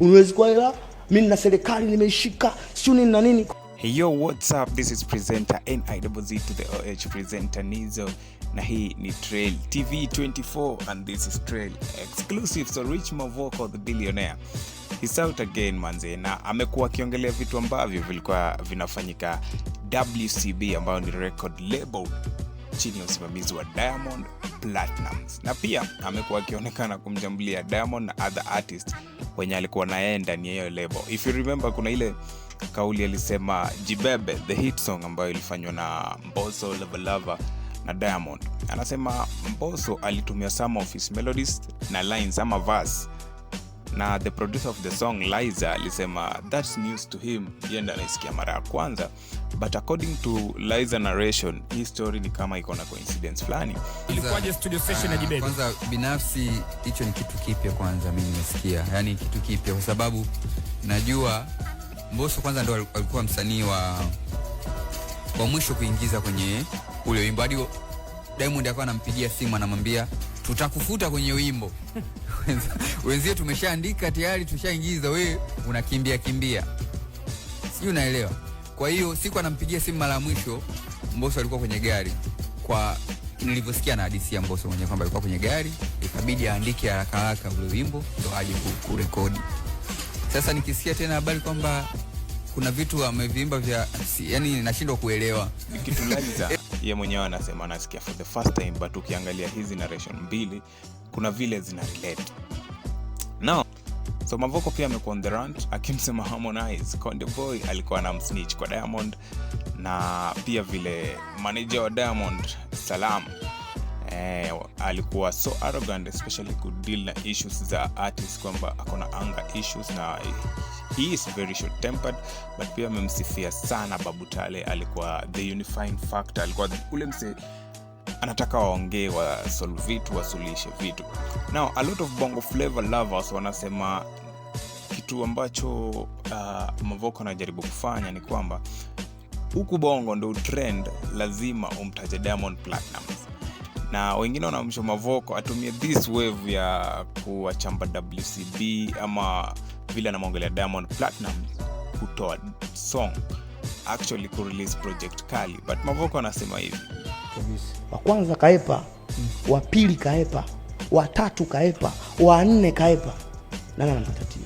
Unaweza kwa hela, mimi na serikali nimeishika, sio nini na nini. Hey yo, what's up? This is presenter NIZZ to the OH presenter Nizo. Na hii ni Trail TV 24 and this is Trail exclusive. So Rich Mavoko the billionaire, he's out again manze, na amekuwa akiongelea vitu ambavyo vilikuwa vinafanyika WCB, ambayo ni record label chini ya usimamizi wa Diamond Platnumz, na pia amekuwa akionekana kumjambulia Diamond na other artists wenye alikuwa naye ndani ya hiyo label. If you remember, kuna ile kauli alisema Jibebe the hit song ambayo ilifanywa na Mbosso Lava na Diamond. Anasema Mbosso alitumia some of his melodies na lines ama verse, na the producer of the song Liza alisema that's news to him, yeye ndiye anasikia mara ya kwanza, but according to Liza narration, hii story ni kama iko na coincidence fulani. Ilikuwaje studio session ya Jibebe? Kwanza binafsi hicho ni kitu kipya kwanza mimi nimesikia. Yaani kitu kipya kwa sababu najua Mbosso kwanza ndo alikuwa msanii wa mwisho kuingiza kwenye ule wimbo. Hadi Diamond akawa anampigia simu anamwambia tutakufuta kwenye wimbo. Wenzie tumeshaandika tayari, tushaingiza, wewe unakimbia. Sijui unaelewa. Kwa hiyo siku anampigia simu mara mwisho Mbosso alikuwa kwenye gari. Kwa nilivyosikia na hadithi ya Mbosso mwenyewe kwamba alikuwa kwenye gari, ikabidi aandike haraka ule wimbo ndo aje kurekodi. Sasa nikisikia tena habari kwamba kuna vitu ameviimba vya yani nashindwa kuelewa. Kitu Liza yeye mwenyewe anasema anasikia for the first time, but ukiangalia hizi narration mbili kuna vile zina relate. Now, so Mavoko pia amekuwa on the rant akimsema Harmonize Konde Boy alikuwa anamsnitch kwa Diamond, na pia vile manager wa Diamond Salam alikuwa so arrogant, especially ku deal na issues za artists, kwamba akona anger issues na he is very short tempered, but pia amemsifia sana Babu Tale. Alikuwa the unifying factor, alikuwa ule mse anataka waongee wa solve vitu, wasuluhishe vitu. Now a lot of bongo flavor lovers wanasema kitu ambacho Mavoko anajaribu kufanya ni kwamba huku bongo ndo trend lazima umtaje Diamond Platnumz, na wengine wanamsho Mavoko atumie this wave ya kuachamba WCB ama vile anamwongelea Diamond Platnumz kutoa song, actually ku release project kali. But Mavoko anasema hivi: wa kwanza kaepa, wa pili kaepa, wa tatu kaepa, wa nne kaepa, na matatizo.